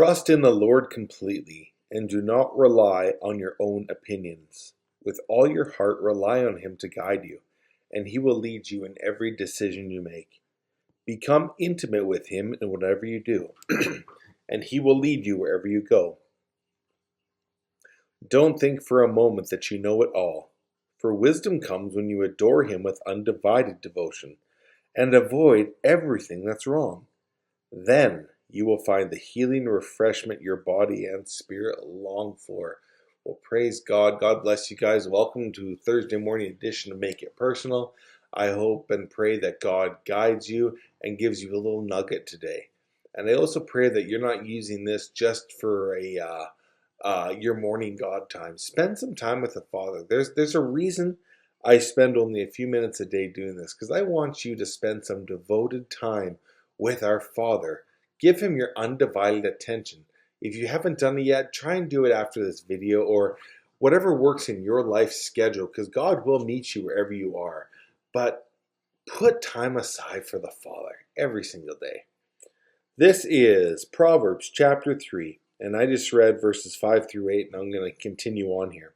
Trust in the Lord completely, and do not rely on your own opinions. With all your heart, rely on Him to guide you, and He will lead you in every decision you make. Become intimate with Him in whatever you do, and He will lead you wherever you go. Don't think for a moment that you know it all, for wisdom comes when you adore Him with undivided devotion, and avoid everything that's wrong. Then you will find the healing refreshment your body and spirit long for. Well, praise God. God bless you guys. Welcome to Thursday morning edition of Make It Personal. I hope and pray that God guides you and gives you a little nugget today. And I also pray that you're not using this just for your morning God time. Spend some time with the Father. There's a reason I spend only a few minutes a day doing this, because I want you to spend some devoted time with our Father. Give Him your undivided attention. If you haven't done it yet, try and do it after this video or whatever works in your life schedule, because God will meet you wherever you are. But put time aside for the Father every single day. This is Proverbs chapter 3, and I just read verses 5 through 8, and I'm going to continue on here.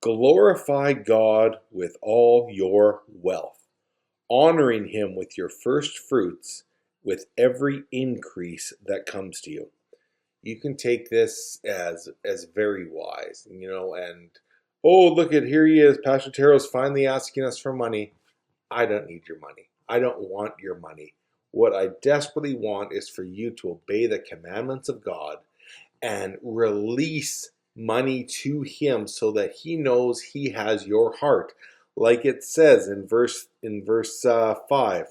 Glorify God with all your wealth, honoring Him with your first fruits, with every increase that comes to you. You can take this as very wise, and oh, look at, here he is, Pastor Tero's finally asking us for money. I don't need your money. I don't want your money. What I desperately want is for you to obey the commandments of God and release money to Him so that He knows He has your heart. Like it says in verse 5,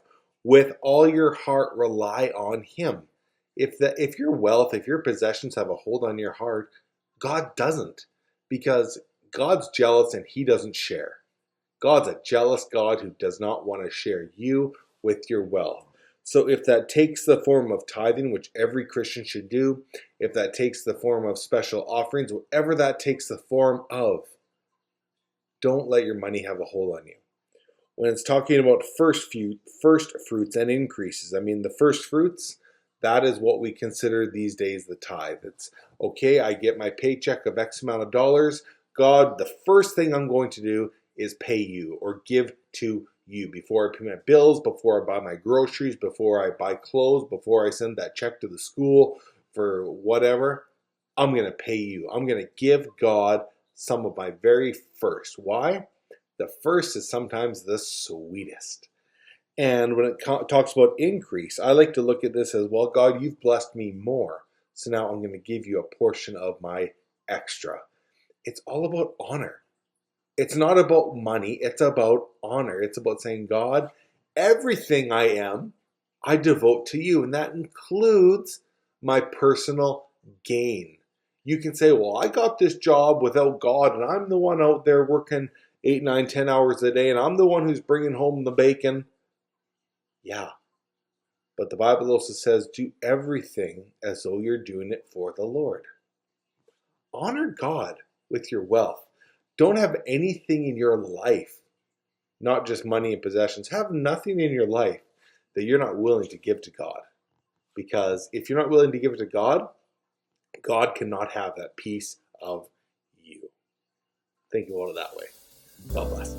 with all your heart rely on Him. If your wealth, if your possessions have a hold on your heart, God doesn't, because God's jealous and He doesn't share. God's a jealous God who does not want to share you with your wealth. So if that takes the form of tithing, which every Christian should do, if that takes the form of special offerings, whatever that takes the form of, don't let your money have a hold on you. When it's talking about first fruits and increases, the first fruits, that is what we consider these days the tithe. It's, okay, I get my paycheck of X amount of dollars. God, the first thing I'm going to do is pay you or give to you before I pay my bills, before I buy my groceries, before I buy clothes, before I send that check to the school for whatever. I'm going to pay you. I'm going to give God some of my very first. Why? The first is sometimes the sweetest. And when it talks about increase, I like to look at this as, well, God, you've blessed me more, so now I'm going to give you a portion of my extra. It's all about honor. It's not about money. It's about honor. It's about saying, God, everything I am, I devote to you. And that includes my personal gain. You can say, well, I got this job without God, and I'm the one out there working 8, 9, 10 hours a day, and I'm the one who's bringing home the bacon. Yeah. But the Bible also says, do everything as though you're doing it for the Lord. Honor God with your wealth. Don't have anything in your life, not just money and possessions. Have nothing in your life that you're not willing to give to God. Because if you're not willing to give it to God, God cannot have that piece of you. Think about it that way. God bless.